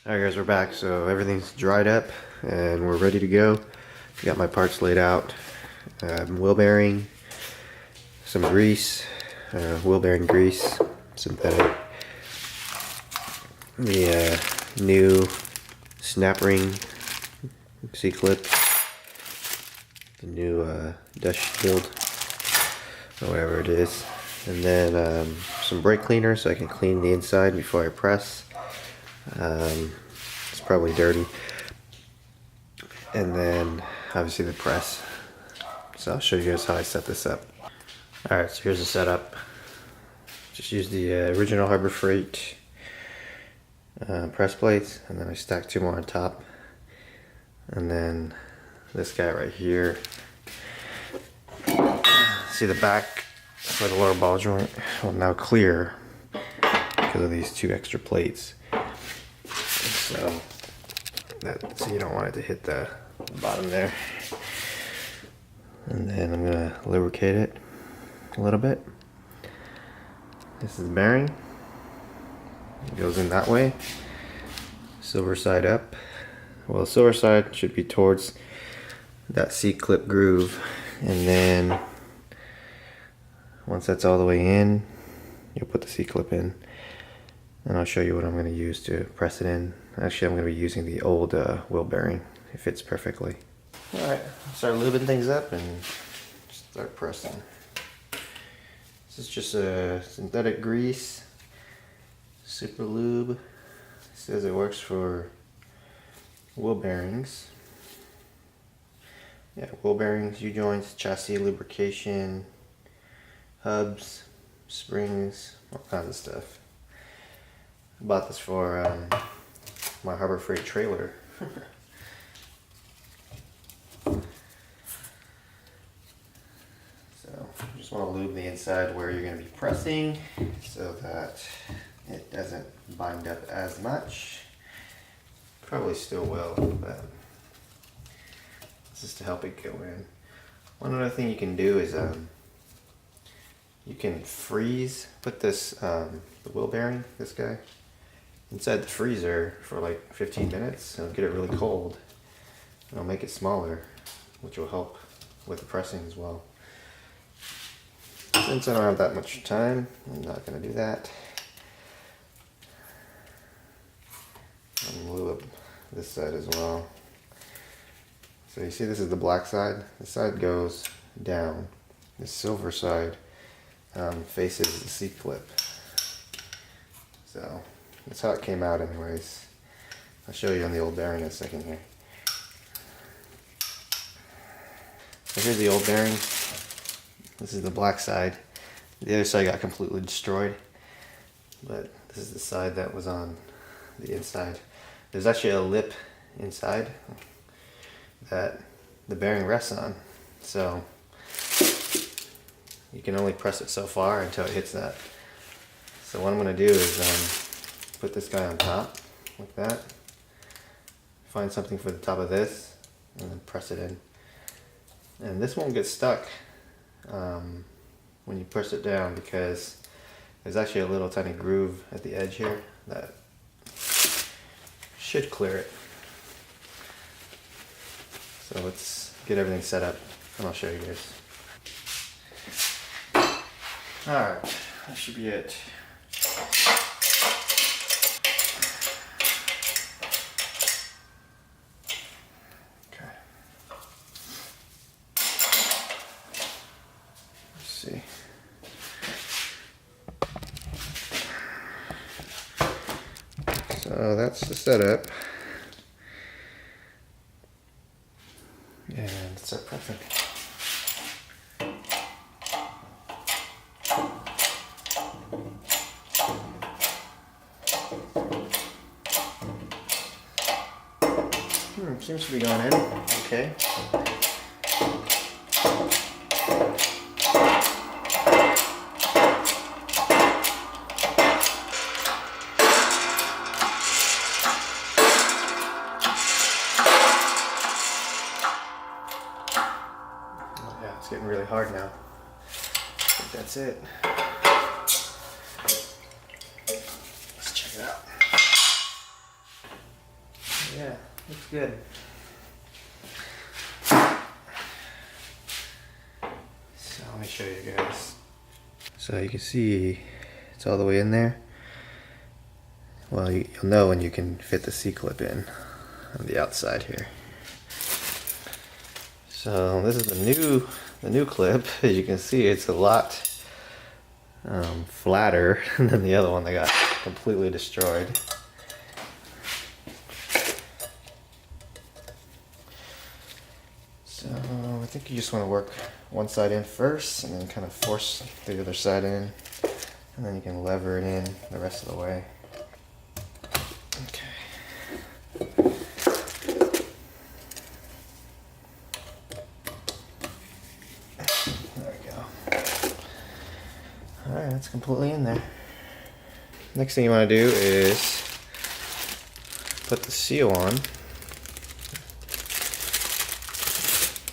Alright guys, we're back. So everything's dried up and we're ready to go. Got my parts laid out. Wheel bearing, some grease, wheel bearing grease, synthetic. The new snap ring C-clip. The new dust shield, or whatever it is. And then some brake cleaner so I can clean the inside before I press. It's probably dirty. And then obviously the press. So I'll show you guys how I set this up. Alright, so here's the setup. Just use the original Harbor Freight press plates, and then I stack 2 more on top. And then this guy right here. See the back for the lower ball joint? Well, now clear because of these 2 extra plates. So you don't want it to hit the bottom there. And then I'm gonna lubricate it a little bit. This is the bearing. It goes in that way. Silver side up. Well, the silver side should be towards that C-clip groove, and then once that's all the way in, you'll put the C-clip in. And I'll show you what I'm going to use to press it in. Actually, I'm going to be using the old wheel bearing. It fits perfectly. Alright, start lubing things up and start pressing. This is just a synthetic grease, super lube. It says it works for wheel bearings. Yeah, wheel bearings, U-joints, chassis lubrication, hubs, springs, all kinds of stuff. I bought this for my Harbor Freight trailer. So you just want to lube the inside where you're going to be pressing so that it doesn't bind up as much. Probably still will, but this is to help it go in. One other thing you can do is you can freeze, put this the wheel bearing, this guy, inside the freezer for like 15 minutes. It'll get it really cold. It'll make it smaller, which will help with the pressing as well. Since I don't have that much time, I'm not going to do that. I'm going to lube up this side as well. So you see this is the black side. This side goes down. The silver side faces the C-clip. So that's how it came out anyways. I'll show you on the old bearing in a second here. So here's the old bearing. This is the black side. The other side got completely destroyed. But this is the side that was on the inside. There's actually a lip inside that the bearing rests on. So you can only press it so far until it hits that. So what I'm going to do is put this guy on top, like that. Find something for the top of this, and then press it in. And this won't get stuck when you press it down, because there's actually a little tiny groove at the edge here that should clear it. So let's get everything set up and I'll show you guys. Alright, that should be it. Okay. Let's see. So that's the setup. And start pressing. Seems to be going in. Okay. It's getting really hard now. I think that's it. Let's check it out. Yeah, looks good. So let me show you guys. So you can see it's all the way in there. Well, you'll know when you can fit the C-clip in on the outside here. So this is the new clip. As you can see, it's a lot flatter than the other one that got completely destroyed. So I think you just want to work one side in first and then kind of force the other side in, and then you can lever it in the rest of the way. Okay. There we go. Alright, that's completely in there. Next thing you want to do is put the seal on.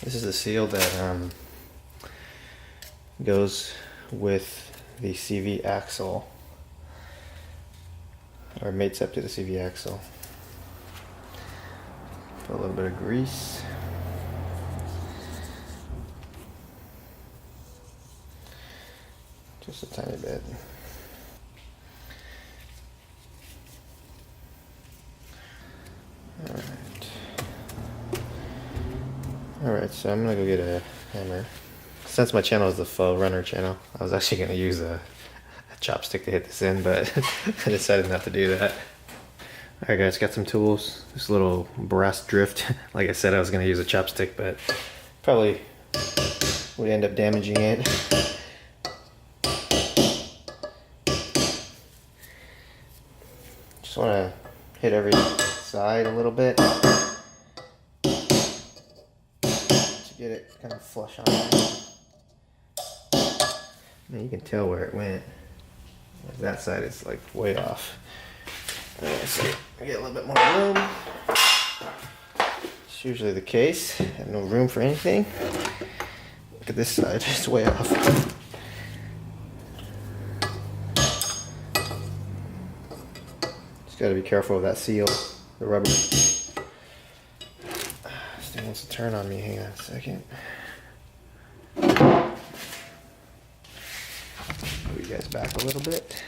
This is the seal that goes with the CV axle, or mates up to the CV axle. Put a little bit of grease. Just a tiny bit. Alright, so I'm gonna go get a hammer. Since my channel is the 4runner channel, I was actually gonna use a chopstick to hit this in, but I decided not to do that. Alright guys, got some tools. This little brass drift. Like I said, I was gonna use a chopstick, but probably would end up damaging it. Just wanna hit every side a little bit. Get it kind of flush on there. And you can tell where it went. Like that side is like way off. So I get a little bit more room. It's usually the case. I have no room for anything. Look at this side, it's way off. Just gotta be careful of that seal, the rubber. Wants to turn on me. Hang on a second. Move you guys back a little bit.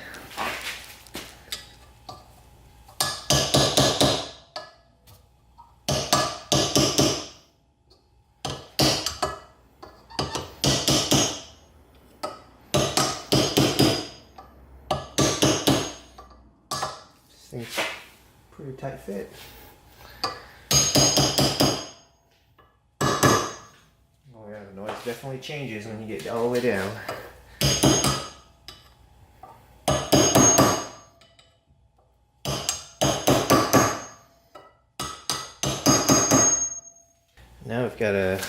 This thing's pretty tight fit. The noise definitely changes when you get all the way down. Now we've got to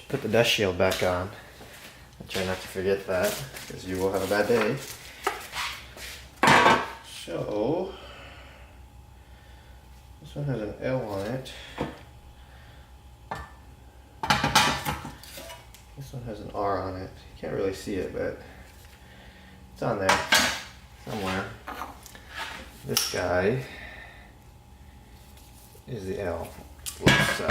put the dust shield back on. I'll try not to forget that, because you will have a bad day. So, this one has an L on it. This one has an R on it. You can't really see it, but it's on there somewhere. This guy is the L. So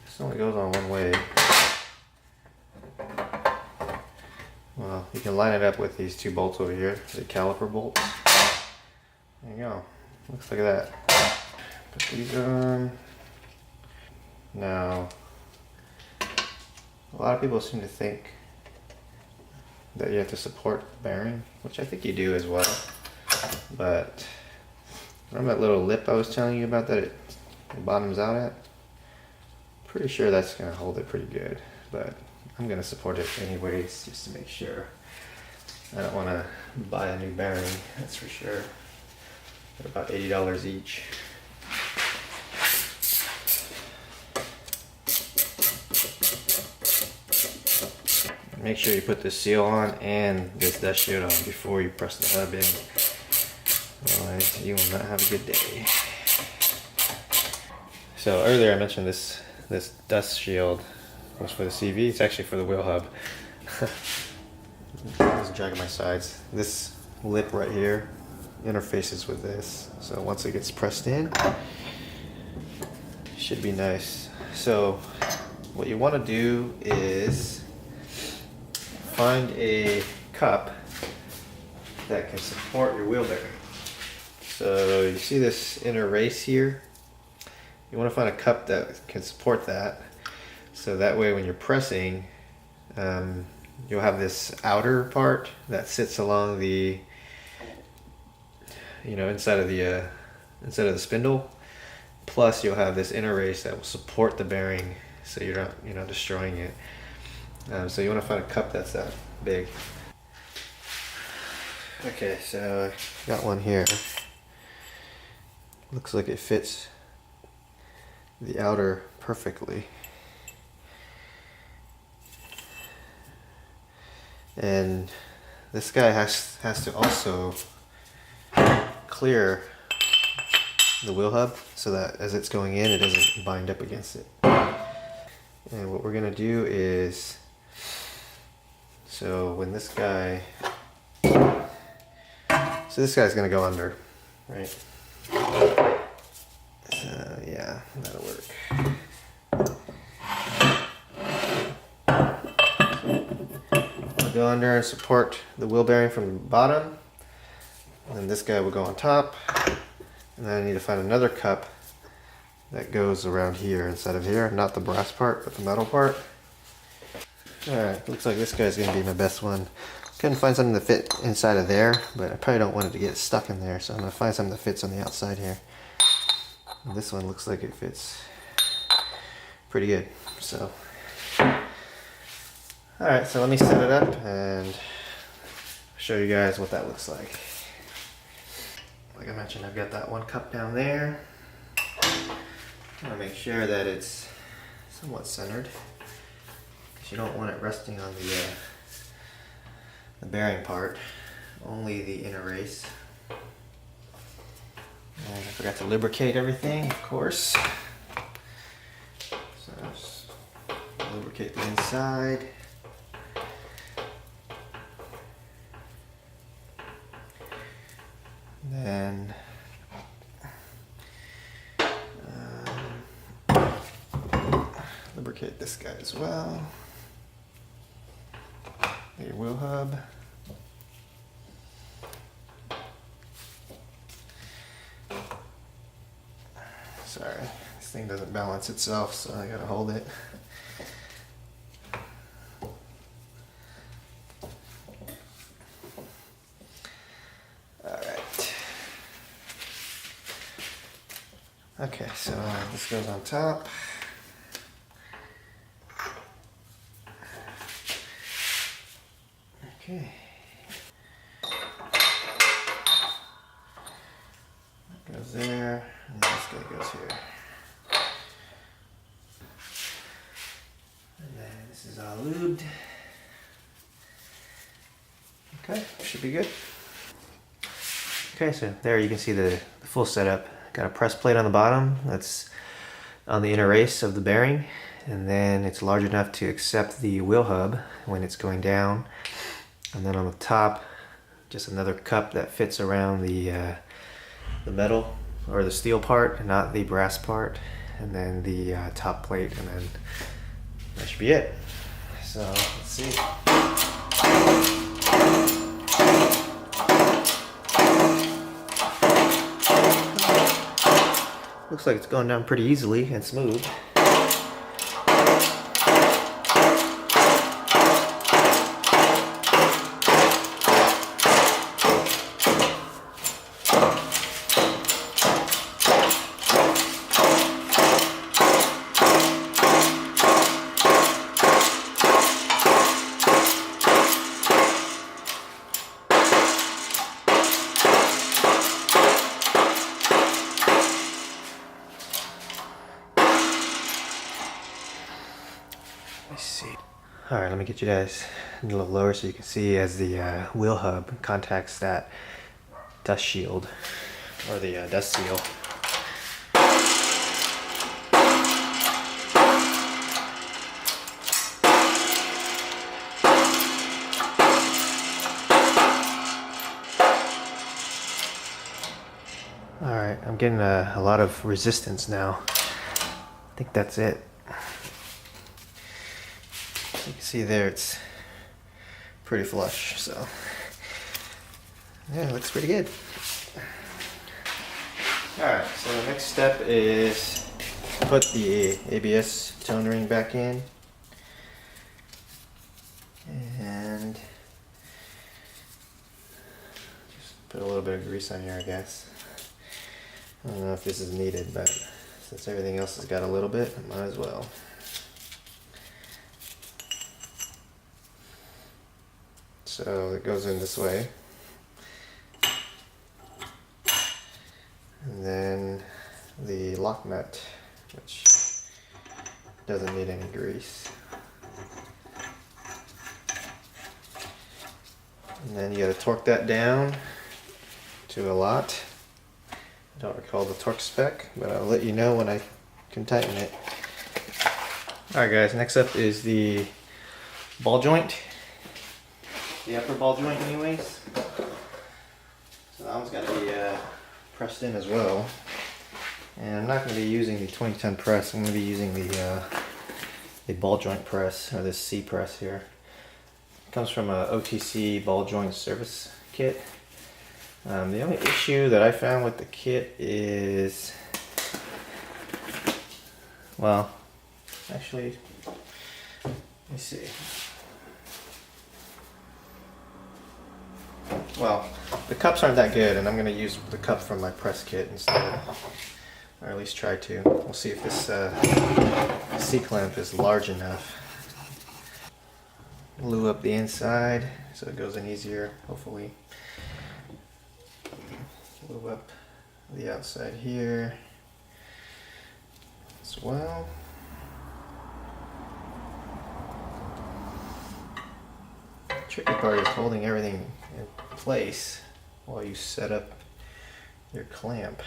this only goes on one way. Well, you can line it up with these two bolts over here, the caliper bolts. There you go. Looks like that. Put these on. Now, a lot of people seem to think that you have to support the bearing, which I think you do as well. But remember that little lip I was telling you about that it bottoms out at? Pretty sure that's going to hold it pretty good, but I'm going to support it anyways just to make sure. I don't want to buy a new bearing, that's for sure. They're about $80 each. Make sure you put the seal on and this dust shield on before you press the hub in. Otherwise, you will not have a good day. So earlier I mentioned this dust shield was for the CV. It's actually for the wheel hub. I was dragging my sides. This lip right here interfaces with this. So once it gets pressed in, it should be nice. So what you want to do is find a cup that can support your wheel bearing. So you see this inner race here? You want to find a cup that can support that. So that way when you're pressing, you'll have this outer part that sits along the, inside of the spindle. Plus you'll have this inner race that will support the bearing, so you're not destroying it. So you want to find a cup that's that big. Okay, so I got one here. Looks like it fits the outer perfectly. And this guy has to also clear the wheel hub so that as it's going in, it doesn't bind up against it. And what we're gonna do is, so when this guy, this guy's gonna go under, right? So yeah, that'll work. I'll go under and support the wheel bearing from the bottom. And then this guy will go on top. And then I need to find another cup that goes around here instead of here. Not the brass part, but the metal part. Alright, looks like this guy's gonna be my best one. Couldn't find something to fit inside of there, but I probably don't want it to get stuck in there, so I'm gonna find something that fits on the outside here. And this one looks like it fits pretty good. So, alright, so let me set it up and show you guys what that looks like. Like I mentioned, I've got that one cup down there. I want to make sure that it's somewhat centered, because you don't want it resting on the bearing part, only the inner race. And I forgot to lubricate everything, of course. So just lubricate the inside. Then lubricate this guy as well. Your wheel hub. Sorry, this thing doesn't balance itself, so I gotta hold it. Alright. Okay, so this goes on top. Okay. That goes there, and this guy goes here. And then this is all lubed. Okay, should be good. Okay, so there you can see the full setup. Got a press plate on the bottom that's on the inner race of the bearing, and then it's large enough to accept the wheel hub when it's going down. And then on the top, just another cup that fits around the metal or the steel part, not the brass part. And then the top plate, and then that should be it. So let's see. Looks like it's going down pretty easily and smooth. Let's see. Alright, let me get you guys a little lower so you can see as the wheel hub contacts that dust shield, or the dust seal. I'm getting a lot of resistance now. I think that's it. You can see there it's pretty flush, so yeah, it looks pretty good. Alright, so the next step is put the ABS tone ring back in. And just put a little bit of grease on here, I guess. I don't know if this is needed, but since everything else has got a little bit, I might as well. So it goes in this way. And then the lock nut, which doesn't need any grease. And then you gotta torque that down to a lot. I don't recall the torque spec, but I'll let you know when I can tighten it. Alright guys, next up is the ball joint. The upper ball joint anyways. So that one's gotta be pressed in as well. And I'm not going to be using the 2010 press. I'm going to be using the ball joint press, or this C press here. It comes from a OTC ball joint service kit. The only issue that I found with the kit is, well, actually, let me see. Well, the cups aren't that good, and I'm going to use the cup from my press kit instead. Or at least try to. We'll see if this C-clamp is large enough. Glue up the inside so it goes in easier, hopefully. Glue up the outside here as well. The tricky part is holding everything in place while you set up your clamp.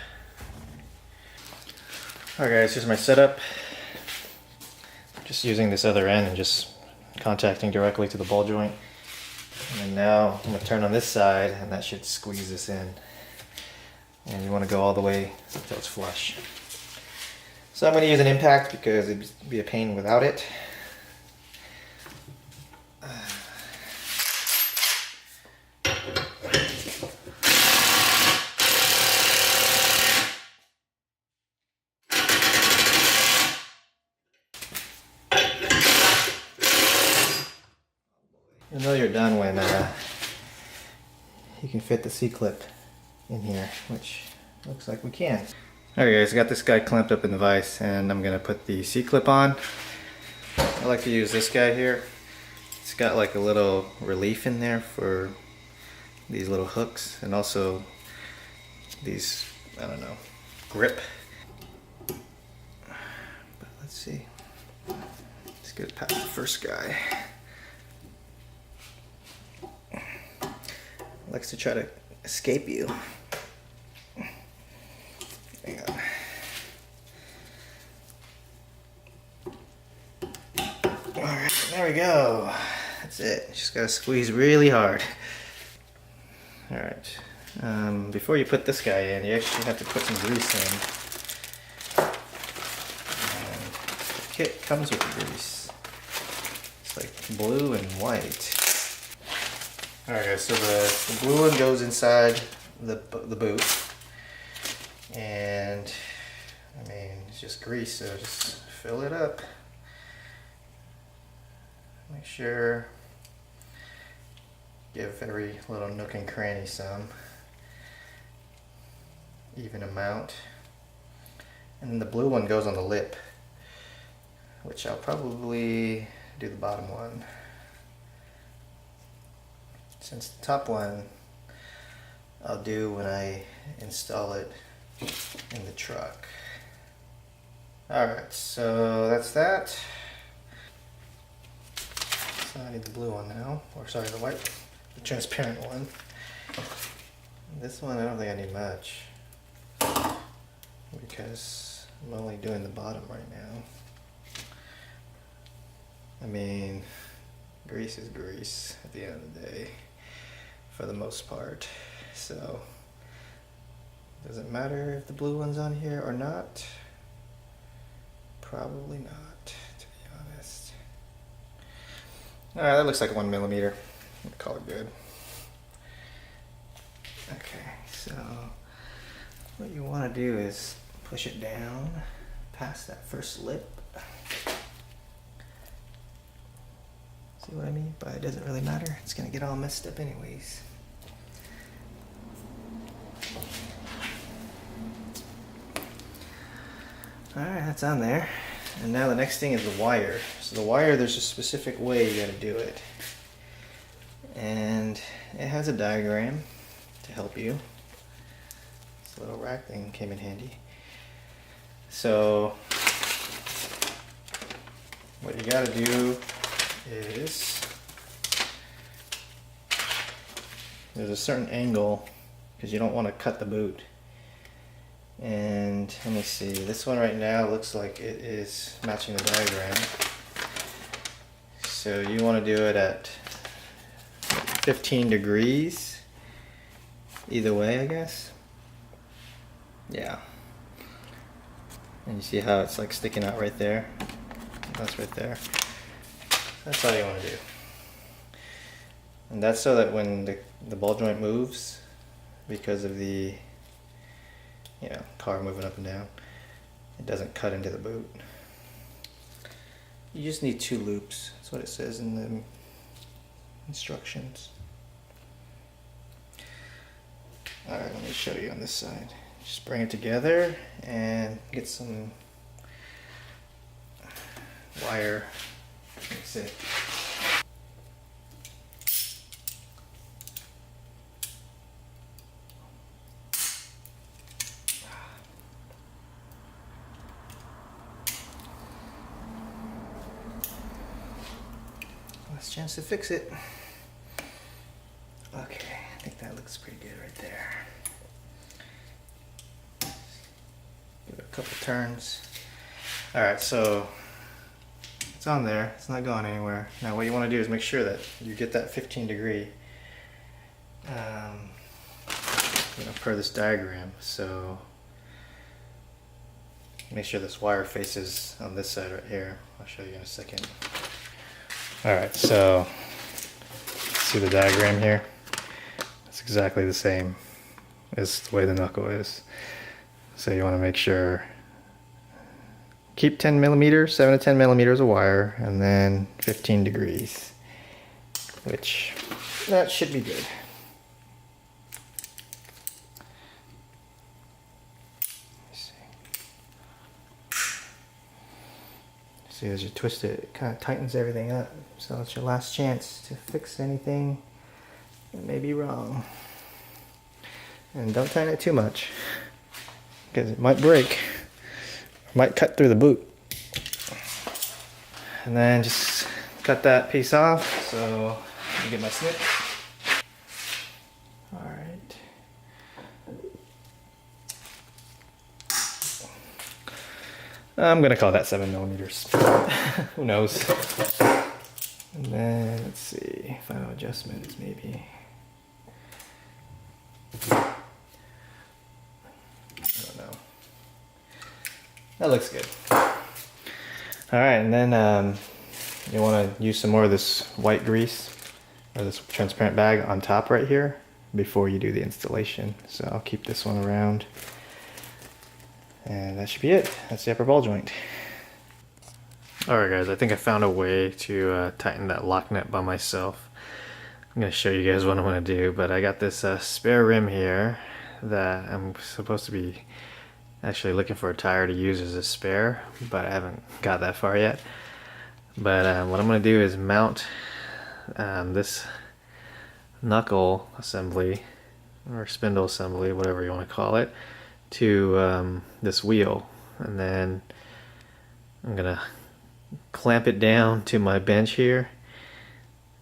Alright guys, here's my setup. Just using this other end and just contacting directly to the ball joint. And then now I'm going to turn on this side and that should squeeze this in. And you want to go all the way until it's flush. So I'm going to use an impact because it'd be a pain without it. You'll know you're done when you can fit the C-clip in here, which looks like we can. Alright guys, I got this guy clamped up in the vise and I'm going to put the C-clip on. I like to use this guy here. It's got like a little relief in there for these little hooks and also these, I don't know, grip. But let's see. Let's get past the first guy. Likes to try to escape you. Hang on. Alright, there we go. That's it. Just gotta squeeze really hard. Alright. Before you put this guy in, you actually have to put some grease in. And the kit comes with grease. It's like blue and white. Alright guys, so the blue one goes inside the boot, and I mean it's just grease, so just fill it up. Make sure, give every little nook and cranny some even amount, and then the blue one goes on the lip, which I'll probably do the bottom one. Since the top one I'll do when I install it in the truck. Alright, so that's that. So I need the blue one now, or sorry, the white, the transparent one. This one I don't think I need much because I'm only doing the bottom right now. I mean, grease is grease at the end of the day, for the most part. So Does it matter if the blue one's on here or not? Probably not, to be honest. Alright, that looks like 1 millimeter. I'll call it good. Okay, so what you want to do is push it down past that first lip. See what I mean? But it doesn't really matter. It's going to get all messed up anyways. Alright, that's on there. And now the next thing is the wire. So the wire, there's a specific way you got to do it. And it has a diagram to help you. This little rack thing came in handy. So what you got to do is, there's a certain angle because you don't want to cut the boot. And let me see, this one right now looks like it is matching the diagram. So you want to do it at 15 degrees either way, I guess. Yeah. And you see how it's like sticking out right there? That's right there. That's all you want to do. And that's so that when the ball joint moves, because of the car moving up and down, it doesn't cut into the boot. You just need 2 loops. That's what it says in the instructions. Alright, let me show you on this side. Just bring it together and get some wire. Let's see. Last chance to fix it. Okay, I think that looks pretty good right there. Give it a couple turns. Alright, so it's on there. It's not going anywhere. Now what you want to do is make sure that you get that 15 degree per this diagram. So make sure this wire faces on this side right here. I'll show you in a second. Alright, so see the diagram here? It's exactly the same as the way the knuckle is. So you want to make sure, keep 10 millimeters, 7 to 10 millimeters of wire, and then 15 degrees, which that should be good. See, as you twist it, it kind of tightens everything up. So it's your last chance to fix anything that may be wrong. And don't tighten it too much, because it might break, or might cut through the boot. And then just cut that piece off. So let me get my snip. All right. I'm gonna call that 7 millimeters. Who knows? And then let's see, final adjustment is maybe, I don't know. That looks good. All right, and then you want to use some more of this white grease or this transparent bag on top right here before you do the installation. So I'll keep this one around. And that should be it. That's the upper ball joint. Alright guys, I think I found a way to tighten that lock nut by myself. I'm going to show you guys what I'm going to do, but I got this spare rim here that I'm supposed to be actually looking for a tire to use as a spare, but I haven't got that far yet. But what I'm going to do is mount this knuckle assembly, or spindle assembly, whatever you want to call it, to this wheel, and then I'm gonna clamp it down to my bench here,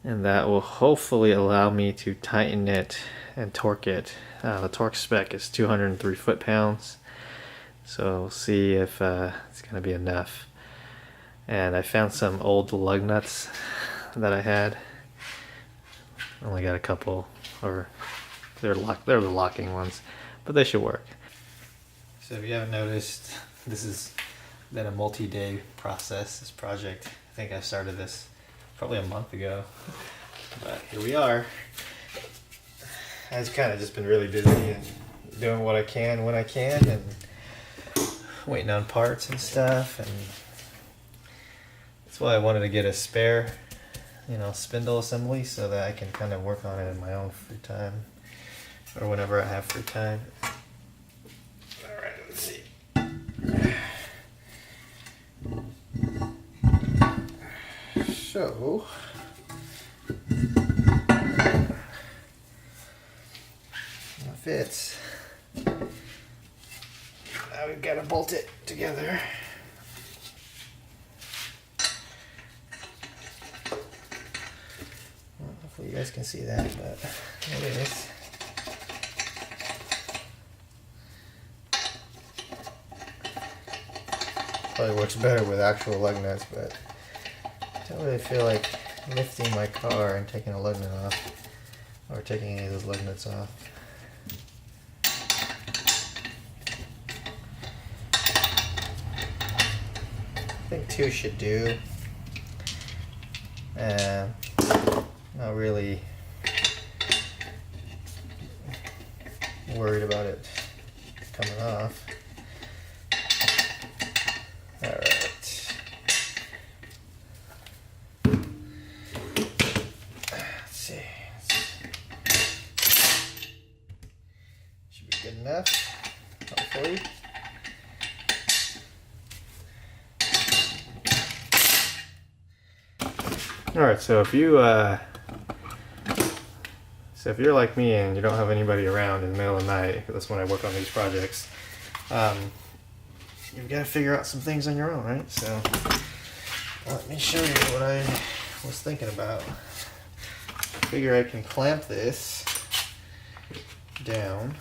and that will hopefully allow me to tighten it and torque it. The torque spec is 203 foot-pounds, so we'll see if it's gonna be enough. And I found some old lug nuts that I had. Only got a couple, or they're the locking ones, but they should work. So if you haven't noticed, this has been a multi-day process, this project. I think I started this probably a month ago, but here we are. I've kind of just been really busy and doing what I can when I can and waiting on parts and stuff, and that's why I wanted to get a spare, spindle assembly so that I can kind of work on it in my own free time or whenever I have free time. Alright, let's see. So, it fits. Now we've got to bolt it together. Well, hopefully you guys can see that, but it is. Probably works better with actual lug nuts, but I don't really feel like lifting my car and taking a lug nut off, or taking any of those lug nuts off. I think 2 should do. Not really worried about it coming off. Alright. Let's see. Should be good enough, hopefully. Alright, so if you're like me and you don't have anybody around in the middle of the night, that's when I work on these projects, you've got to figure out some things on your own, right? So let me show you what I was thinking about. I figure I can clamp this down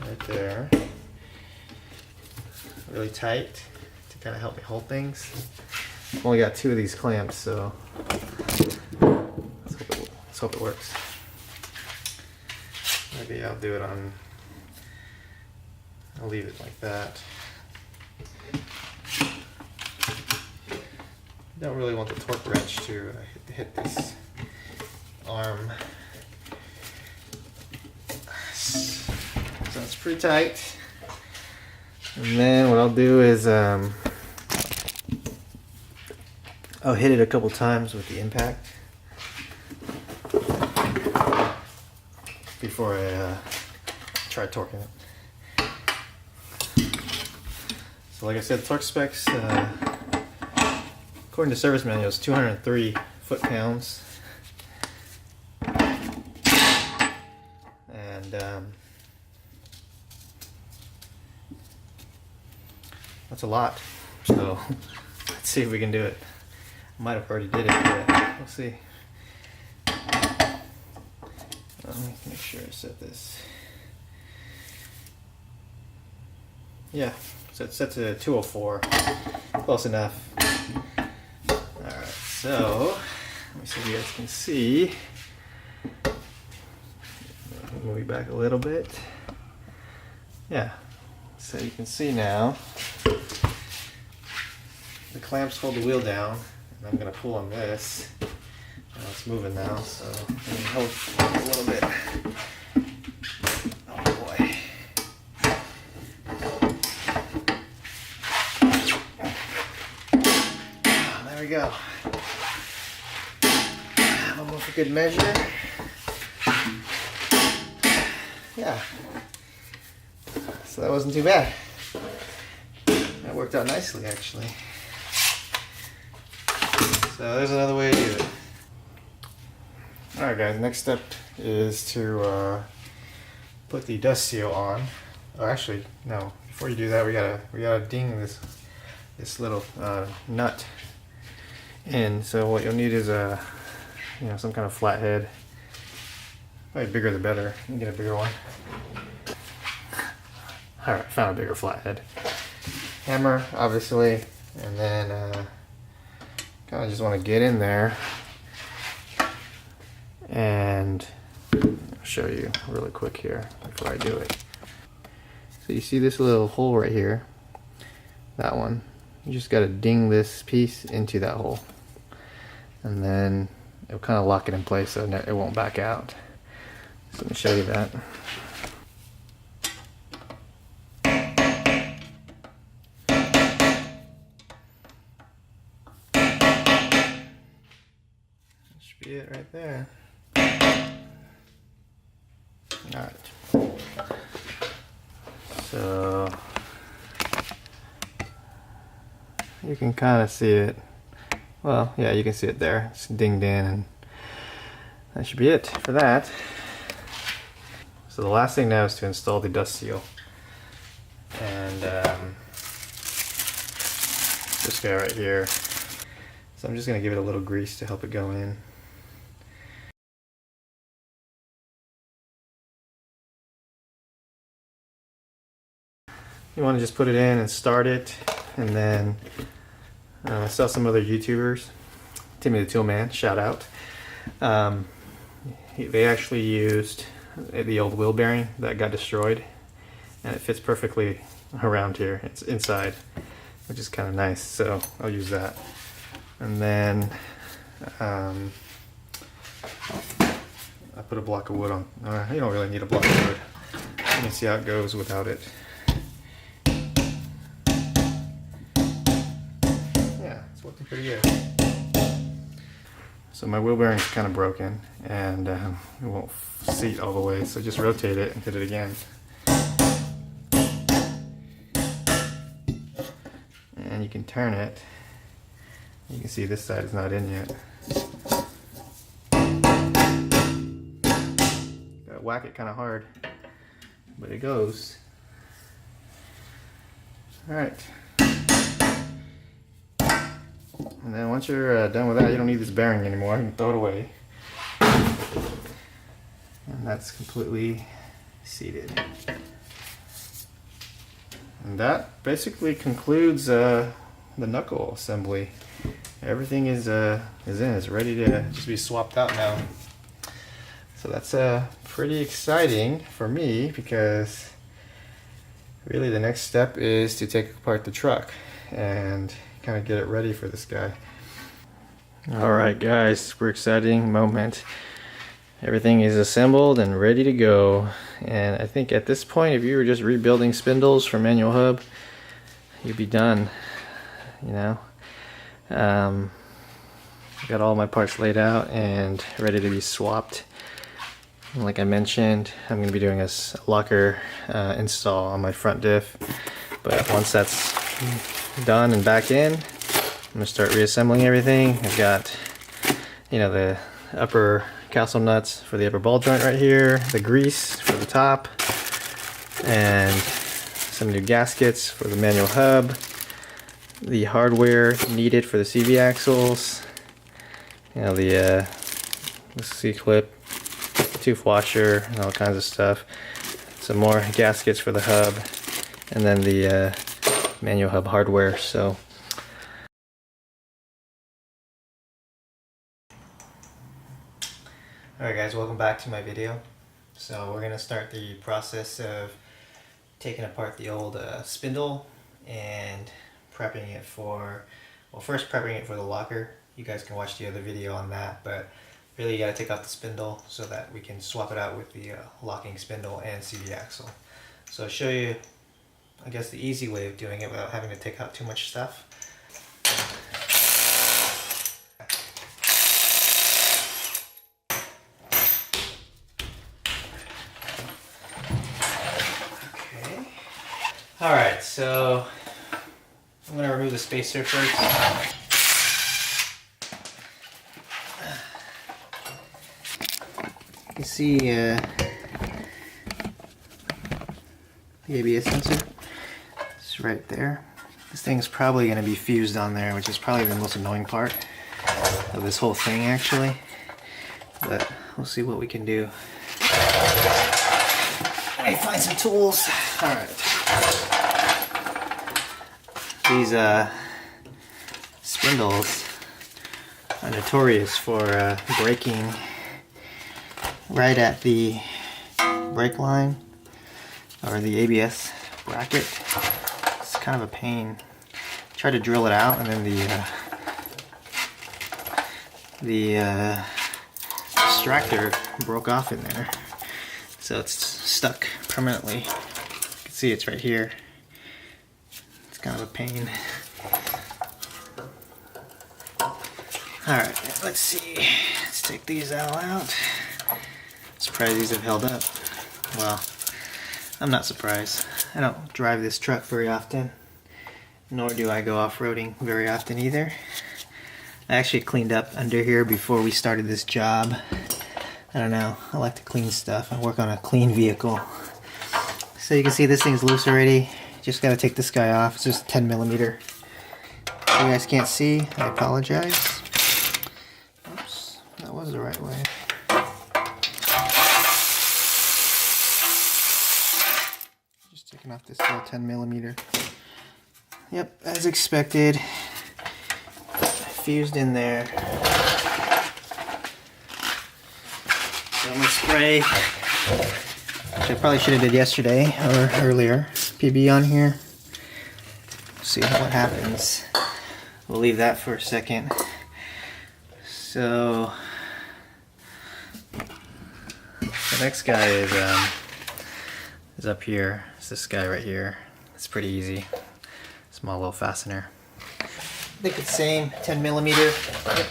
right there really tight to kind of help me hold things. I've only got 2 of these clamps, so let's hope it works. Maybe I'll do it on, I'll leave it like that. Don't really want the torque wrench to hit this arm. So it's pretty tight. And then what I'll do is I'll hit it a couple times with the impact before I try torquing it. So like I said, torque specs, according to service manual, is 203 foot-pounds. And that's a lot. So let's see if we can do it. Might have already did it, but we'll see. Let me make sure I set this. Yeah, so it's set to 204. Close enough. Alright, so let me see if you guys can see. Move it back a little bit. Yeah, so you can see now the clamps hold the wheel down. I'm going to pull on this. It's moving now, so let me hold a little bit. Oh boy. There we go. Almost for good measure. Yeah. So that wasn't too bad. That worked out nicely, actually. So there's another way to do it. Alright guys, next step is to put the dust seal on. Oh, actually, no. Before you do that, we gotta ding this little nut in. So what you'll need is some kind of flathead. Probably bigger the better. You can get a bigger one. Alright, found a bigger flathead. Hammer, obviously, and then kind of just want to get in there and I'll show you really quick here before I do it. So you see this little hole right here, that one. You just got to ding this piece into that hole, and then it'll kind of lock it in place so it won't back out. So let me show you that. That should be it right there. Alright. So you can kind of see it. Well, yeah, you can see it there. It's dinged in, and that should be it for that. So the last thing now is to install the dust seal. And this guy right here. So I'm just going to give it a little grease to help it go in. You want to just put it in and start it, and then I saw some other YouTubers, Timmy the Toolman, shout out. They actually used the old wheel bearing that got destroyed, and it fits perfectly around here. It's inside, which is kind of nice, so I'll use that. And then I put a block of wood on. You don't really need a block of wood. Let me see how it goes without it. Looking pretty good. So my wheel bearing's kind of broken, and it won't seat all the way, so just rotate it and hit it again. And you can turn it. You can see this side is not in yet. Gotta whack it kind of hard, but it goes. Alright. And then once you're done with that, you don't need this bearing anymore. You can throw it away. And that's completely seated. And that basically concludes the knuckle assembly. Everything is in. It's ready to just be swapped out now. So that's pretty exciting for me, because really the next step is to take apart the truck and kind of get it ready for this guy. Alright guys, super exciting moment. Everything is assembled and ready to go, and I think at this point, if you were just rebuilding spindles from manual hub, you'd be done, you know. Got all my parts laid out and ready to be swapped. And like I mentioned, I'm going to be doing a locker install on my front diff, but once that's done and back in, I'm gonna start reassembling everything. I've got, you know, the upper castle nuts for the upper ball joint right here, the grease for the top, and some new gaskets for the manual hub, the hardware needed for the CV axles, you know, the C-clip, tooth washer, and all kinds of stuff, some more gaskets for the hub, and then the manual hub hardware. So alright guys, welcome back to my video. So we're gonna start the process of taking apart the old spindle and prepping it for, well, first prepping it for the locker. You guys can watch the other video on that, but really you gotta take out the spindle so that we can swap it out with the locking spindle and CV axle. So I'll show you, I guess, the easy way of doing it without having to take out too much stuff. Okay. Alright, so I'm going to remove the spacer first. You see the ABS sensor? It's right there. This thing's probably going to be fused on there, which is probably the most annoying part of this whole thing, actually. But we'll see what we can do. Let me find some tools. Alright. These spindles are notorious for breaking right at the brake line, or the ABS bracket. It's kind of a pain. Try to drill it out, and then the extractor broke off in there, so it's stuck permanently. You can see it's right here. It's kind of a pain. Alright, let's see. Let's take these all out. Surprised these have held up. Well, I'm not surprised. I don't drive this truck very often, nor do I go off-roading very often either. I actually cleaned up under here before we started this job. I don't know, I like to clean stuff. I work on a clean vehicle. So you can see this thing's loose already. Just gotta take this guy off. It's just 10 millimeter. If you guys can't see, I apologize. Oops, that was the right way. Just taking off this little 10 millimeter. Yep, as expected. Fused in there. So I'm gonna spray, which I probably should have did yesterday or earlier. PB on here. See what happens. We'll leave that for a second. So the next guy is up here. It's this guy right here. It's pretty easy. Small little fastener. I think it's same 10 millimeter. Yep.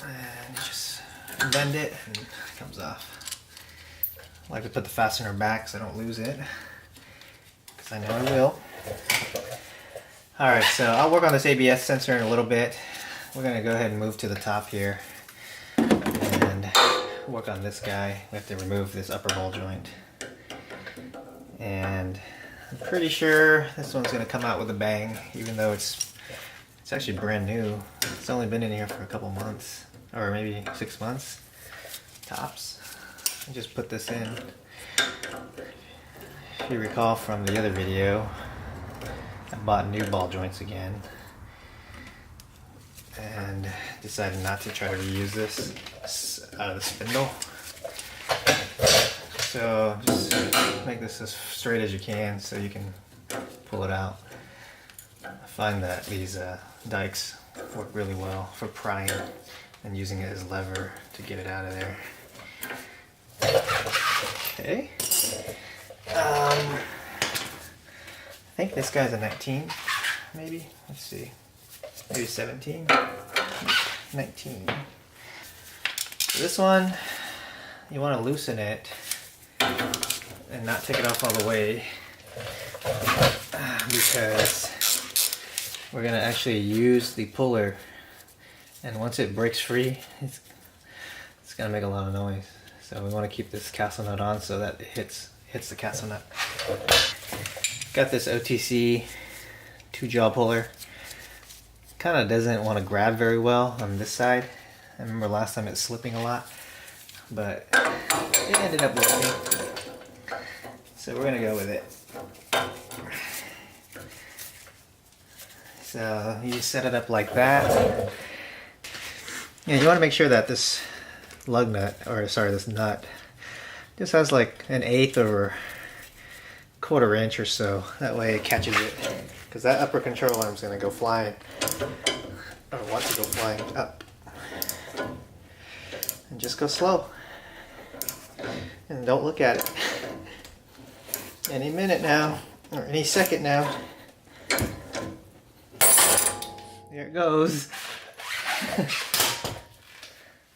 And just bend it and it comes off. I like to put the fastener back so I don't lose it, because I know I will. Alright, so I'll work on this ABS sensor in a little bit. We're going to go ahead and move to the top here and work on this guy. We have to remove this upper ball joint. And I'm pretty sure this one's going to come out with a bang, even though it's actually brand new. It's only been in here for a couple months, or maybe 6 months tops. I just put this in. If you recall from the other video, I bought new ball joints again and decided not to try to reuse this out of the spindle. So just make this as straight as you can so you can pull it out. I find that these dikes work really well for prying and using it as lever to get it out of there. Okay. I think this guy's a 19, maybe. Let's see. Maybe 17. 19. So this one, you want to loosen it and not take it off all the way, because we're going to actually use the puller, and once it breaks free, it's going to make a lot of noise. So we want to keep this castle nut on so that it hits the castle nut. Got this OTC 2-jaw puller. Kind of doesn't want to grab very well on this side. I remember last time it was slipping a lot, but it ended up working. So we're gonna go with it. So you set it up like that. Yeah, you want to make sure that this lug nut, or sorry, this nut, just has like an 1/8 or 1/4 inch or so. That way it catches it. Because that upper control arm is going to go flying, or want to go flying up. And just go slow. And don't look at it. Any minute now, or any second now. There it goes.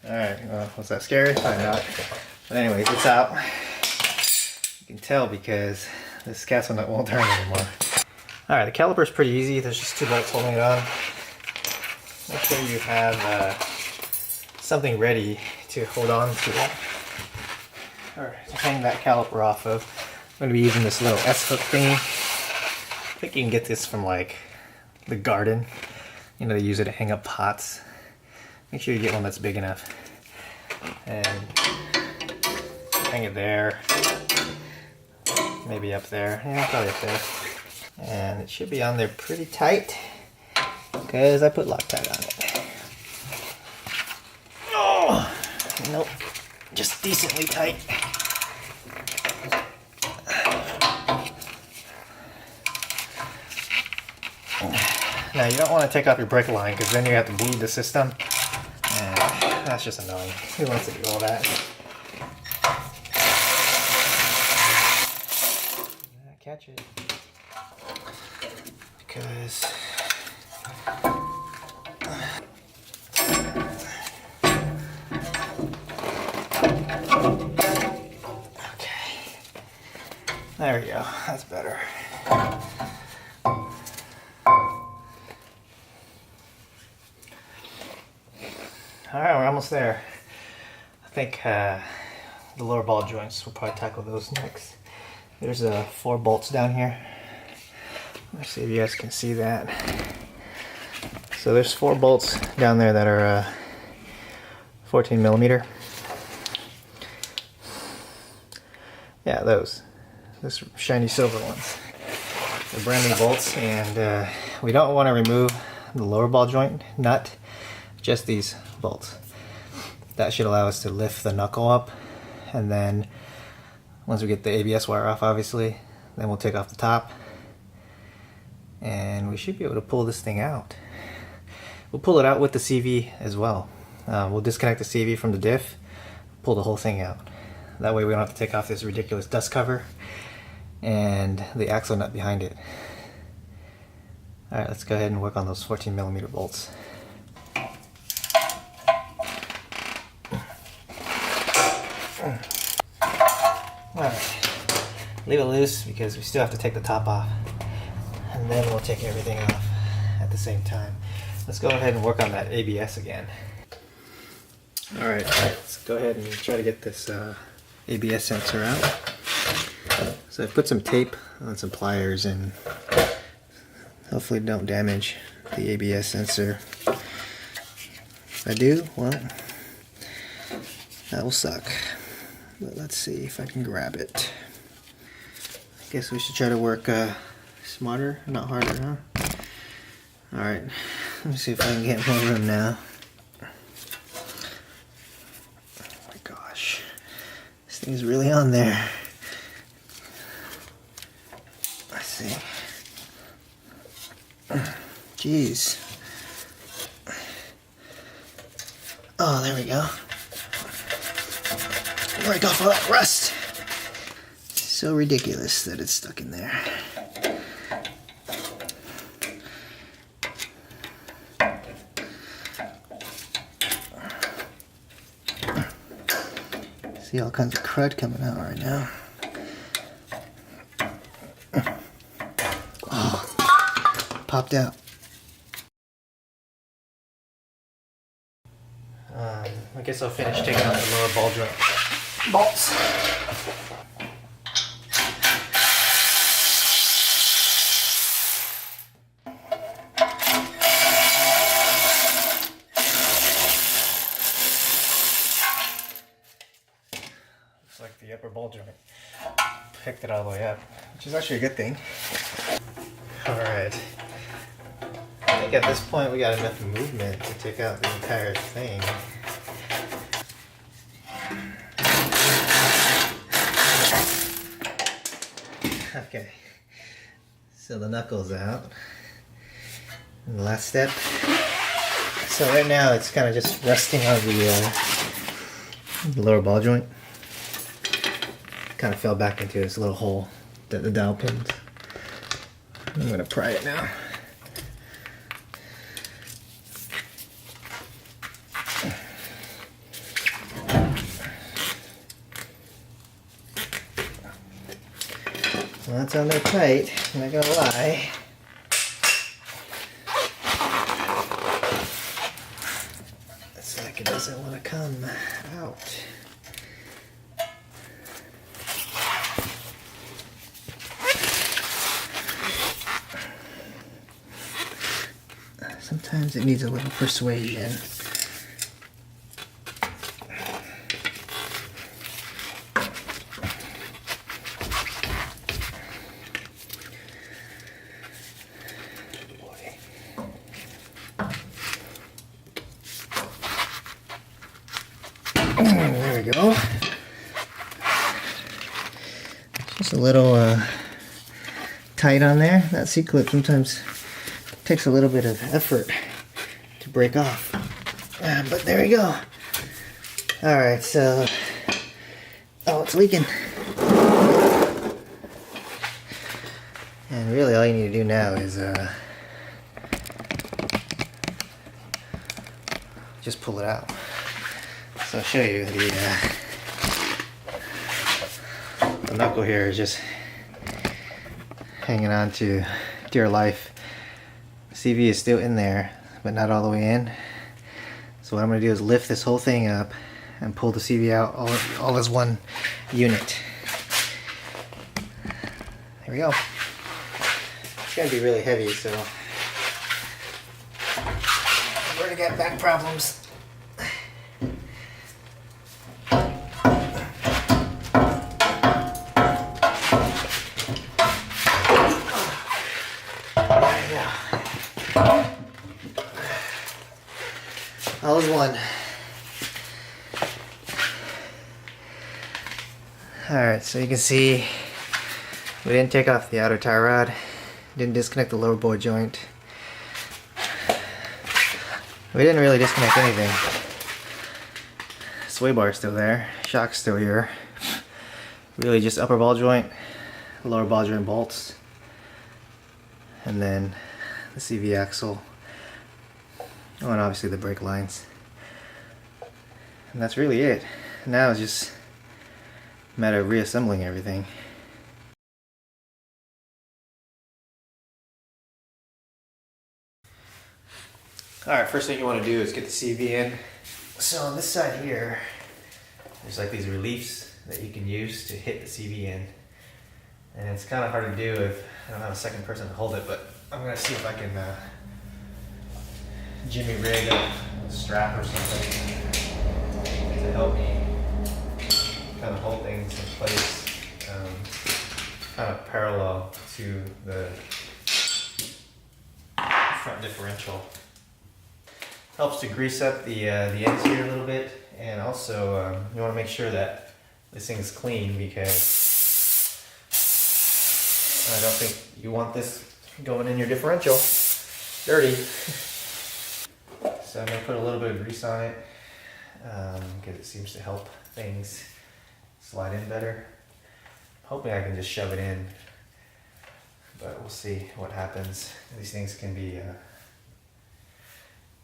Alright, well, was that scary? Probably not. But anyways, it's out. You can tell because this castle nut won't turn anymore. Alright, the caliper is pretty easy. There's just 2 bolts holding it on. Make sure you have something ready to hold on to it. Alright, to hang that caliper off of, I'm going to be using this little S-hook thingy. I think you can get this from like the garden. You know, they use it to hang up pots. Make sure you get one that's big enough. And hang it there. Maybe up there. Yeah, probably up there. And it should be on there pretty tight, because I put Loctite on it. Nope, just decently tight. Now you don't want to take off your brake line because then you have to bleed the system. And that's just annoying. Who wants to do all that? Catch it. Because okay. There we go. That's better. Alright, we're almost there. I think the lower ball joints, we'll probably tackle those next. There's 4 bolts down here. Let's see if you guys can see that. So there's 4 bolts down there that are 14 millimeter. Yeah, those shiny silver ones. They're brand new bolts, and we don't want to remove the lower ball joint nut, just these bolts. That should allow us to lift the knuckle up, and then once we get the ABS wire off, obviously, then we'll take off the top, and we should be able to pull this thing out. We'll pull it out with the CV as well. We'll disconnect the CV from the diff, pull the whole thing out. That way we don't have to take off this ridiculous dust cover and the axle nut behind it. Alright, let's go ahead and work on those 14 millimeter bolts. Alright, leave it loose because we still have to take the top off, and then we'll take everything off at the same time. Let's go ahead and work on that ABS again. Alright, let's go ahead and try to get this ABS sensor out. So I put some tape on some pliers and hopefully don't damage the ABS sensor. If I do, well, that will suck. But let's see if I can grab it. I guess we should try to work smarter, not harder, huh? Alright, let me see if I can get more room now. Oh my gosh. This thing's really on there. Let's see. Jeez. Oh, there we go. Break off all that rust. So ridiculous that it's stuck in there. See all kinds of crud coming out right now. Oh, popped out. I guess I'll finish taking out the lower ball joint bolts. Looks like the upper ball joint picked it all the way up, which is actually a good thing. Alright. I think at this point we got enough movement to take out the entire thing. Okay, so the knuckle's out. And the last step. So right now it's kind of just resting on the lower ball joint. Kind of fell back into this little hole that the dowel pins. I'm gonna pry it now. Well, that's on there tight, I'm not gonna lie. It's like it doesn't want to come out. Sometimes it needs a little persuasion. we go. Just a little tight on there. That C-clip sometimes takes a little bit of effort to break off. But there we go. Alright, so... Oh, it's leaking. And really all you need to do now is just pull it out. So I'll show you the knuckle here is just hanging on to dear life. CV is still in there, but not all the way in. So what I'm going to do is lift this whole thing up and pull the CV out all as one unit. There we go. It's going to be really heavy, so we're going to get back problems. All is one. Alright, so you can see we didn't take off the outer tie rod, didn't disconnect the lower bore joint. We didn't really disconnect anything. Sway bar is still there, shock's still here. Really just upper ball joint, lower ball joint bolts, and then the CV axle. Oh, and obviously the brake lines. And that's really it. Now it's just a matter of reassembling everything. Alright, first thing you want to do is get the CV in. So on this side here, there's like these reliefs that you can use to hit the CV in. And it's kind of hard to do if I don't have a second person to hold it, but I'm going to see if I can jimmy rig a strap or something to help me kind of hold things in place, kind of parallel to the front differential. Helps to grease up the ends here a little bit, and also you want to make sure that this thing's clean, because I don't think you want this going in your differential dirty. So I'm going to put a little bit of grease on it, because it seems to help things slide in better. Hoping I can just shove it in, but we'll see what happens. These things can be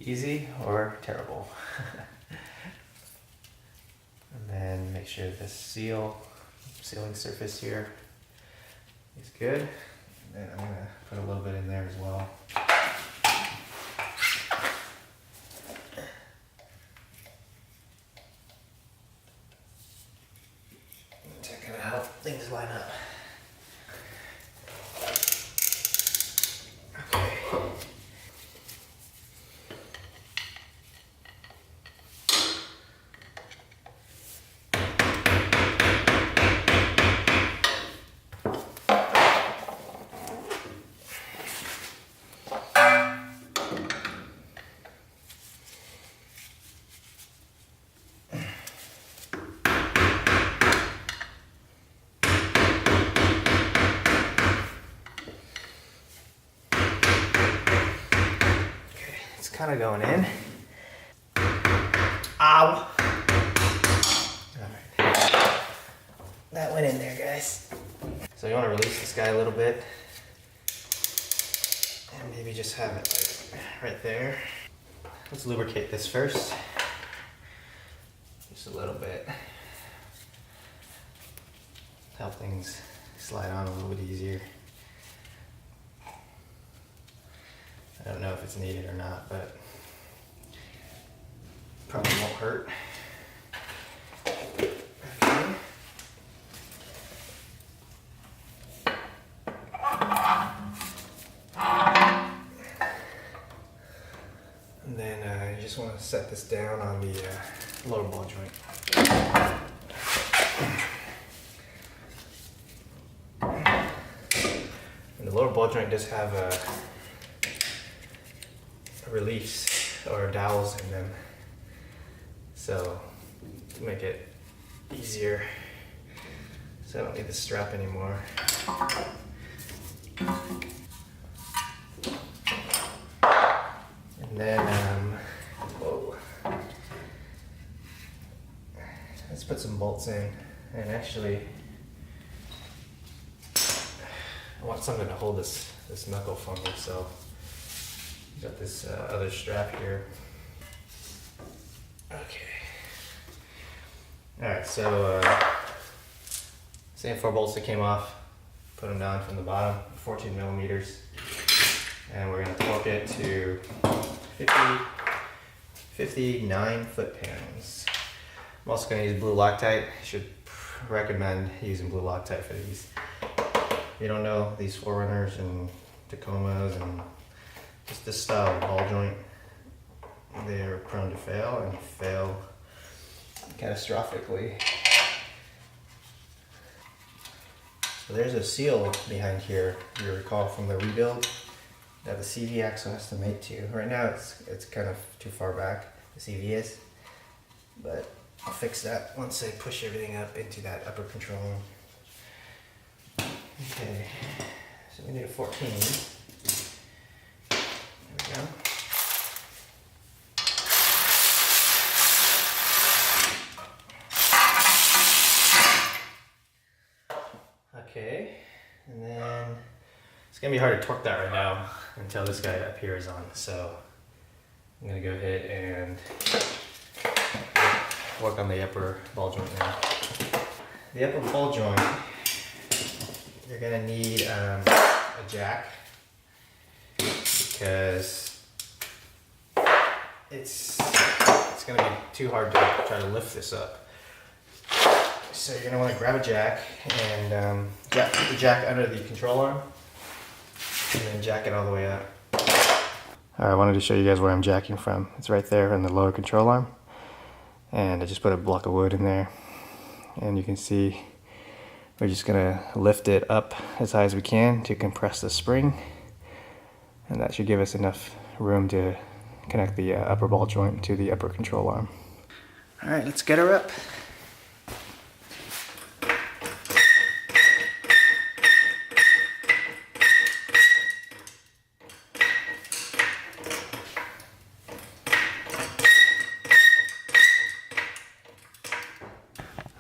easy or terrible. And then make sure the sealing surface here is good. And then I'm going to put a little bit in there as well. Checking out how things line up. Kind of going in. Ow! Alright. That went in there, guys. So you want to release this guy a little bit. And maybe just have it like right there. Let's lubricate this first. Just a little bit. Help things slide on a little bit easier. I don't know if it's needed or not, but probably won't hurt. Okay. And then you just want to set this down on the lower ball joint. And the lower ball joint does have a reliefs or dowels in them, so to make it easier. So I don't need the strap anymore. And then, whoa. Let's put some bolts in. And actually, I want something to hold this knuckle for me, so got this other strap here. Okay. Alright, so same 4 bolts that came off, put them down from the bottom, 14 millimeters, and we're going to torque it to 59 foot-pounds. I'm also going to use blue Loctite. I should recommend using blue Loctite for these. If you don't know, these 4runners and tacomas and just this style of ball joint, they're prone to fail and fail catastrophically. So there's a seal behind here, if you recall from the rebuild, that the CV axle has to mate to. Right now it's kind of too far back, the CV is, but I'll fix that once I push everything up into that upper control room. Okay, so we need a 14. There we go. Okay, and then it's gonna be hard to torque that right now until this guy up here is on. So I'm gonna go ahead and work on the upper ball joint now. The upper ball joint, you're gonna need a jack because it's gonna be too hard to try to lift this up. So you're gonna want to grab a jack and put the jack under the control arm and then jack it all the way up. I wanted to show you guys where I'm jacking from. It's right there in the lower control arm. And I just put a block of wood in there. And you can see we're just gonna lift it up as high as we can to compress the spring. And that should give us enough room to connect the upper ball joint to the upper control arm. All right, let's get her up.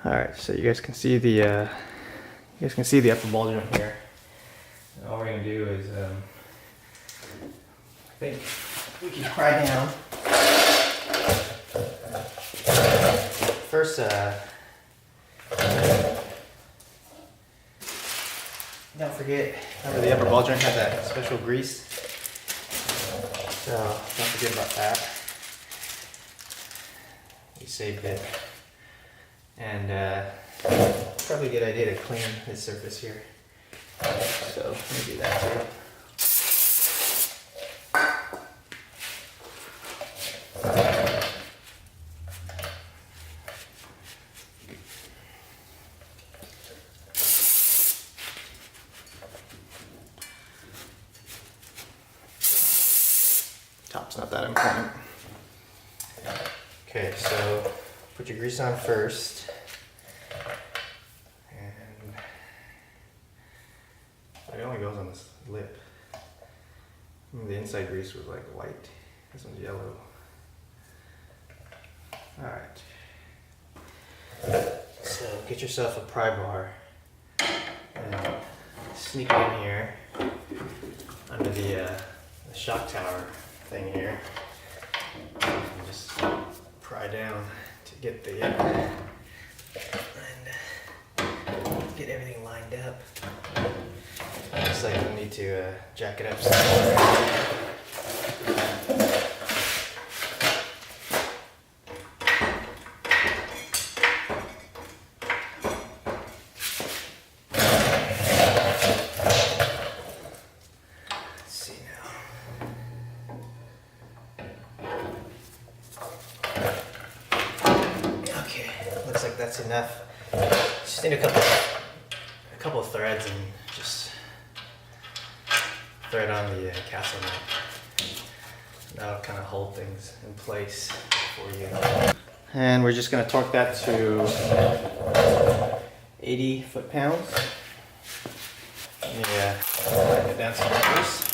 All right, so you guys can see the upper ball joint here. And all we're gonna do is, I think we can pry down. First, don't forget, remember the upper ball joint has that special grease, so don't forget about that. We saved it. And probably a good idea to clean this surface here. So let me do that too. Top's not that important. Okay, so put your grease on first. And it only goes on this lip. The inside grease was like white. This one's yellow. Alright. So get yourself a pry bar and sneak it in here under the shock tower thing here. And just pry down to get the and get everything lined up. Looks like we'll need to jack it up some. That's enough. Just need a couple of threads and just thread on the castle nut. That'll kind of hold things in place for you. And we're just going to torque that to 80 foot-pounds. Let me tighten it down some first.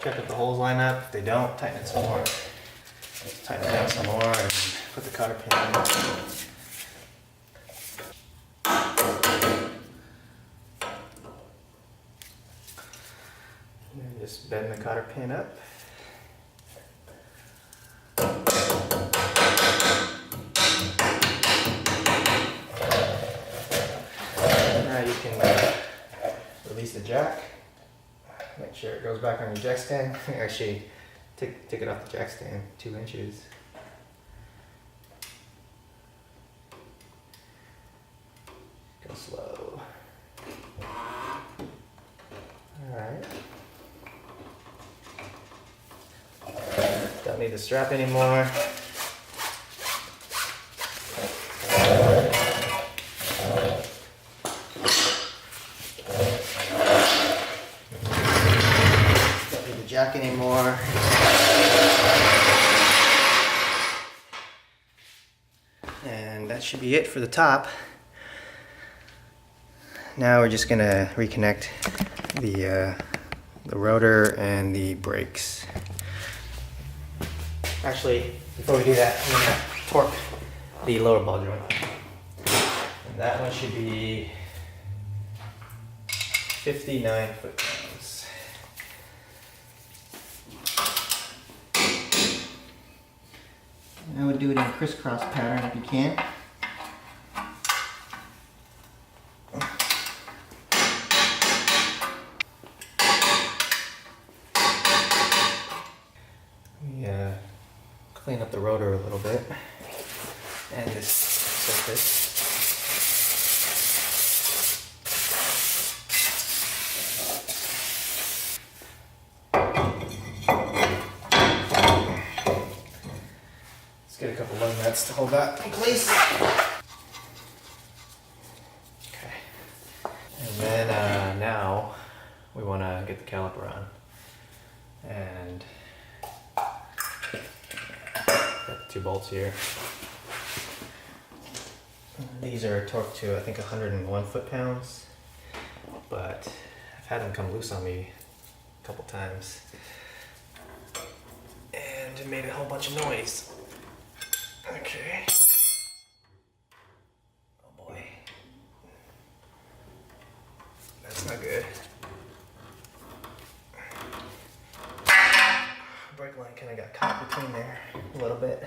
Check if the holes line up. If they don't, tighten it some more. Tighten it down some more and put the cotter pin in. And then just bend the cotter pin up. Now you can release the jack. Make sure it goes back on your jack stand. Actually, take it off the jack stand 2 inches. Go slow. Alright. Don't need the strap anymore. Jack anymore. And that should be it for the top. Now we're just gonna reconnect the rotor and the brakes. Actually, before we do that, I'm gonna torque the lower ball joint. And that one should be 59 foot-pounds. I would do it in a crisscross pattern if you can. Clean up the rotor a little bit and this surface. Let's get a couple lug nuts to hold that in place. Okay. And then now we want to get the caliper on. And got the 2 bolts here. These are torqued to I think 101 foot-pounds, but I've had them come loose on me a couple times and it made a whole bunch of noise. Okay. Oh boy. That's not good. Brake line kind of got caught between there a little bit.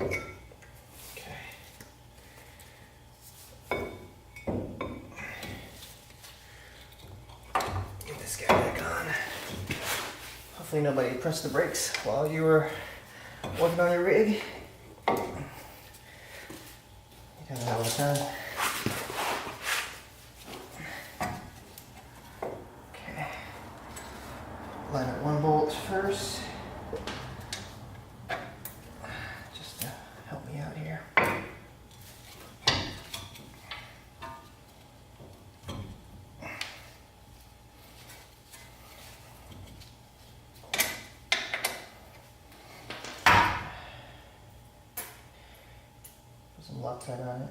Okay. Get this guy back on. Hopefully nobody pressed the brakes while you were working on your rig. You kind of have all the time. Okay. Line up 1 bolt first. Just to help me out here. Put some Loctite on it.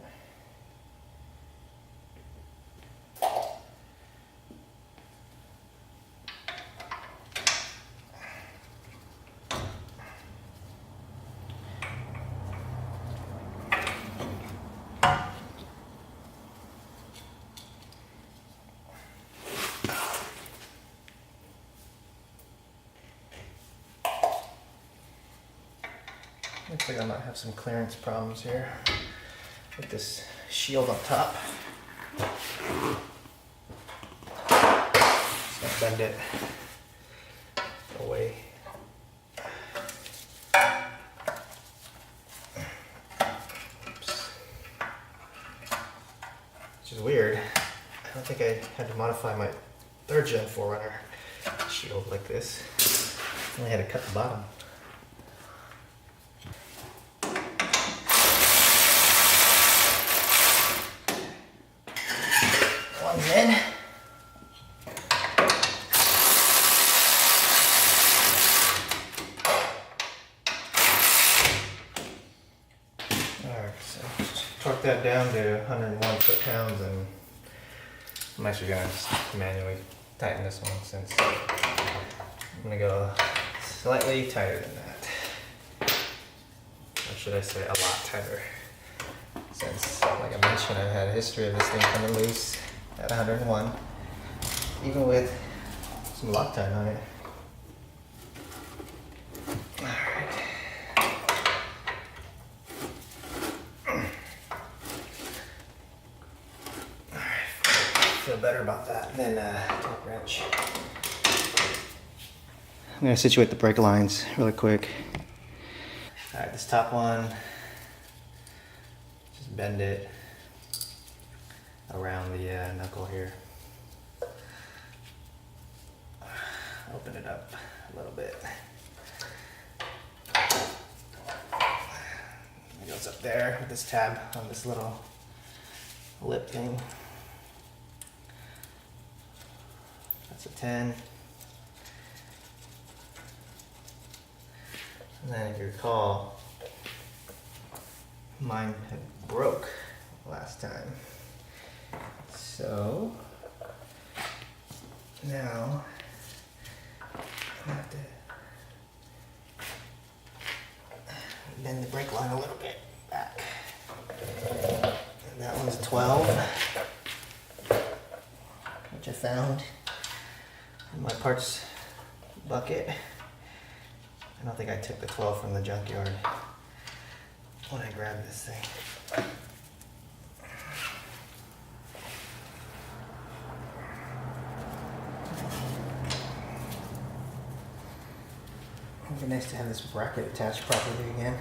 Looks like I might have some clearance problems here with this shield on top. Just gonna bend it away. Oops. Which is weird. I don't think I had to modify my 3rd gen 4runner shield like this. I only had to cut the bottom. ones in. Alright, so torque that down to 101 foot-pounds, and I'm actually gonna just manually tighten this one since I'm gonna go slightly tighter than that. Or should I say a lot tighter? Since, like I mentioned, I've had a history of this thing coming loose at 101, even with some Loctite on it. Alright. Feel better about that than torque wrench. I'm gonna situate the brake lines really quick. Alright, this top one, just bend it around the knuckle here. Open it up a little bit. It goes up there with this tab on this little lip thing. That's a 10. And then if you recall, mine had broke last time. So now I have to bend the brake line a little bit back. And that one's a 12, which I found in my parts bucket. I don't think I took the 12 from the junkyard when I grabbed this thing. It'd be nice to have this bracket attached properly again.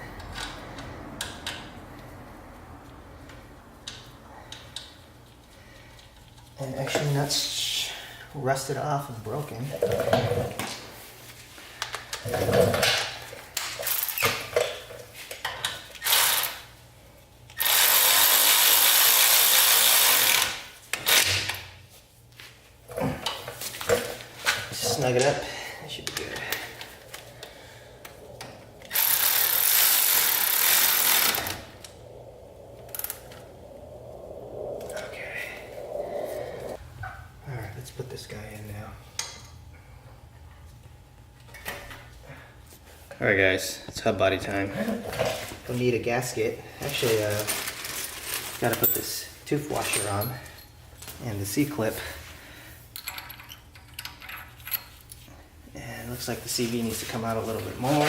And actually nuts rusted off and broken. Snug it up, it should be good. Okay. Alright, let's put this guy in now. Alright guys, it's hub body time. We'll need a gasket. Actually, gotta put this tooth washer on and the C-clip. And looks like the CV needs to come out a little bit more.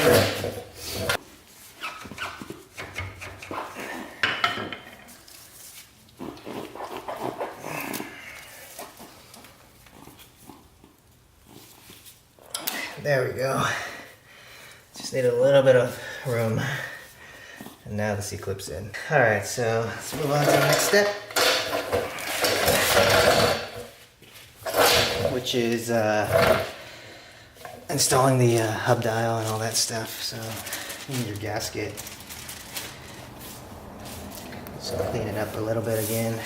There we go. Just need a little bit of room. And now the C-clip's in. Alright, so let's move on to the next step. Which is installing the hub dial and all that stuff. So you need your gasket. Just clean it up a little bit again.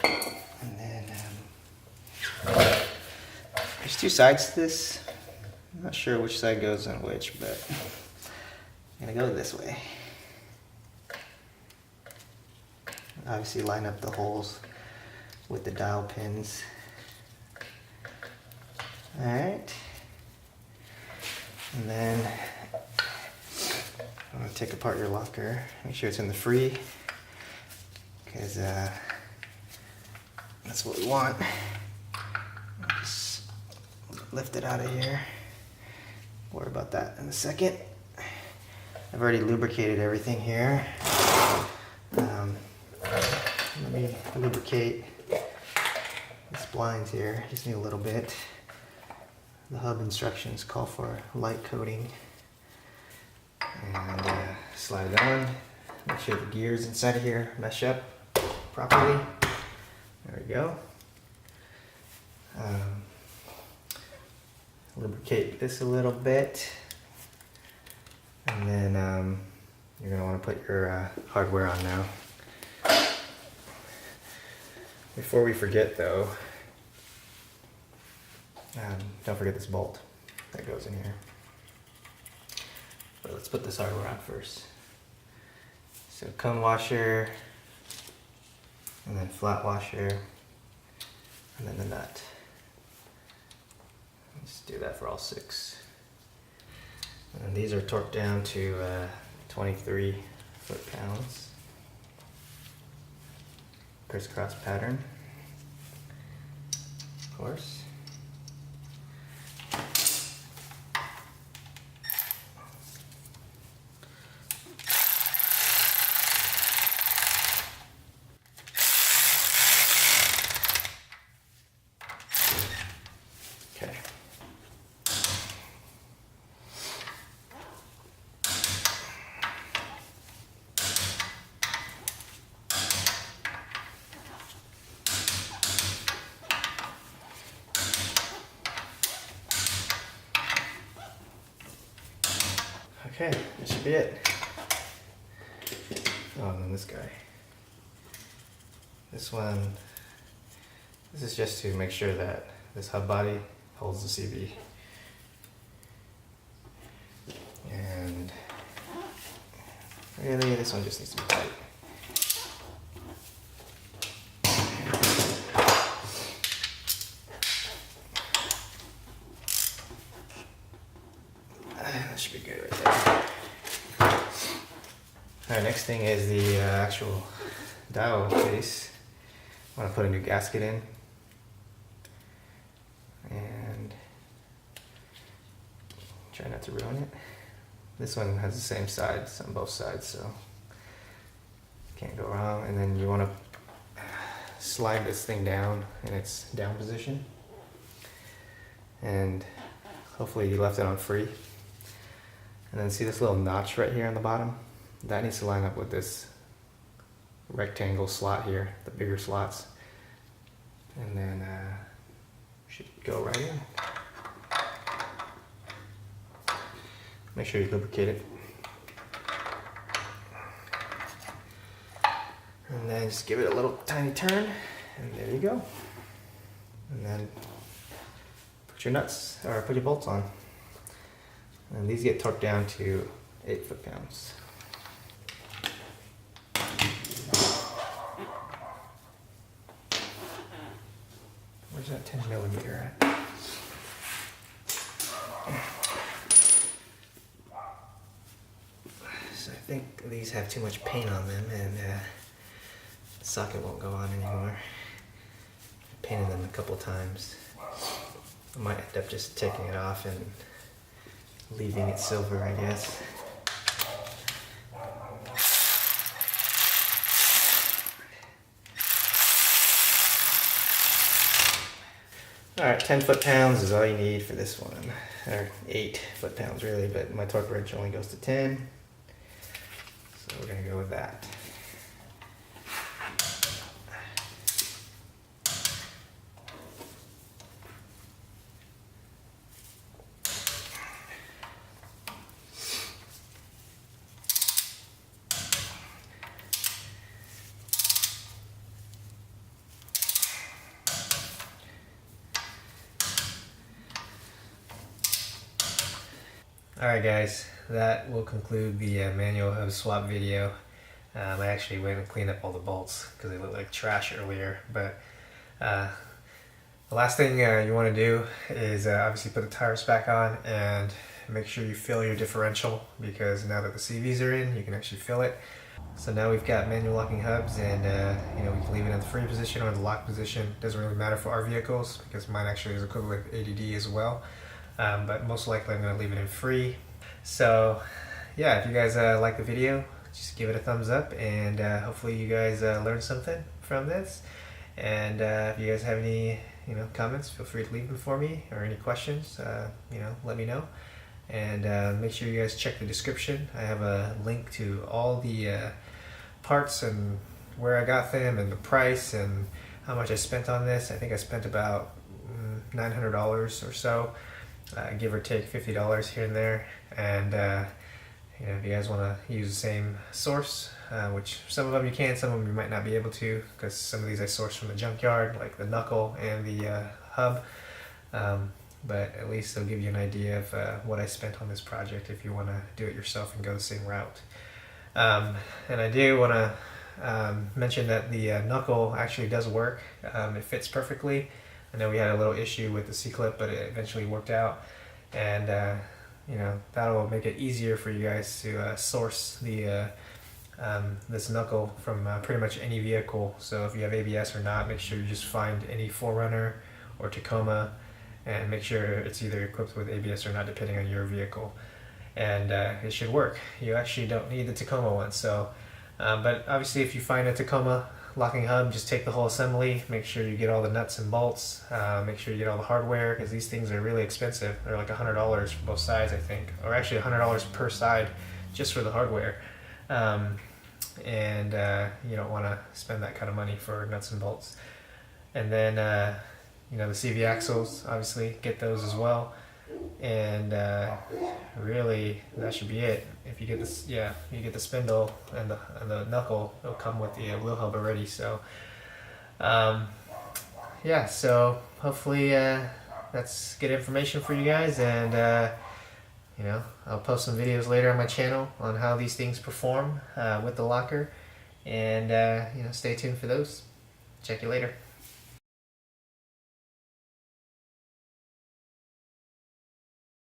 And then there's two sides to this. I'm not sure which side goes on which, but I'm gonna go this way. Obviously line up the holes with the dial pins. Alright. And then I'm gonna take apart your locker. Make sure it's in the free, because that's what we want. Just lift it out of here. Worry about that in a second. I've already lubricated everything here. Let me lubricate these blinds here. Just need a little bit. The hub instructions call for light coating. And slide it on. Make sure the gears inside of here mesh up properly. There we go. Lubricate this a little bit. And then you're going to want to put your hardware on now. Before we forget though, don't forget this bolt that goes in here. But let's put this hardware on first. So cone washer, and then flat washer, and then the nut. Let's do that for all 6. And these are torqued down to 23 foot-pounds. Crisscross pattern, of course. Okay. Okay, that should be it. Oh, and then this guy. This one, this is just to make sure that this hub body holds the CV. And really, this one just needs to be tight. That should be good right there. Alright, next thing is the actual dial case. I want to put a new gasket in. And try not to ruin it. This one has the same sides on both sides, so can't go wrong. And then you want to slide this thing down in its down position. And hopefully you left it on free. And then see this little notch right here on the bottom? That needs to line up with this rectangle slot here, the bigger slots. And then should go right in. Make sure you lubricate it. And then just give it a little tiny turn, and there you go. And then put your nuts, or put your bolts on. And these get torqued down to 8 foot-pounds. Where's that 10 millimeter at? So I think these have too much paint on them, and the socket won't go on anymore. I painted them a couple times. I might end up just taking it off and leaving it silver, I guess. Alright, 10 foot-pounds is all you need for this one. Or 8 foot-pounds really, but my torque wrench only goes to 10. So we're going to go with that. Alright guys, that will conclude the manual hub swap video. I actually went and cleaned up all the bolts because they looked like trash earlier, but the last thing you want to do is obviously put the tires back on and make sure you fill your differential, because now that the CVs are in, you can actually fill it. So now we've got manual locking hubs, and you know, we can leave it in the free position or the lock position. Doesn't really matter for our vehicles because mine actually is equipped with ADD as well. But most likely I'm going to leave it in free. So yeah, if you guys like the video, just give it a thumbs up, and hopefully you guys learned something from this. And if you guys have any comments, feel free to leave them for me, or any questions, let me know. And make sure you guys check the description. I have a link to all the parts and where I got them and the price and how much I spent on this. I think I spent about $900 or so, give or take $50 here and there. And if you guys want to use the same source, which some of them you can, some of them you might not be able to, because some of these I sourced from the junkyard, like the knuckle and the hub. But at least they'll give you an idea of what I spent on this project if you want to do it yourself and go the same route. And I do want to mention that the knuckle actually does work. It fits perfectly. I know we had a little issue with the C-clip, but it eventually worked out. And you know, that'll make it easier for you guys to source the this knuckle from pretty much any vehicle. So if you have ABS or not, make sure you just find any 4runner or Tacoma and make sure it's either equipped with ABS or not, depending on your vehicle. And it should work. You actually don't need the Tacoma one. So, but obviously if you find a Tacoma locking hub, just take the whole assembly, make sure you get all the nuts and bolts, make sure you get all the hardware, because these things are really expensive. They're like $100 for both sides, I think, or actually $100 per side just for the hardware. And you don't want to spend that kind of money for nuts and bolts. And then you know, the CV axles, obviously get those as well. And really that should be it. If you get this, yeah, you get the spindle and the knuckle, it'll come with the wheel hub already. So yeah, so hopefully that's good information for you guys. And you know, I'll post some videos later on my channel on how these things perform with the locker. And you know, stay tuned for those. Check you later.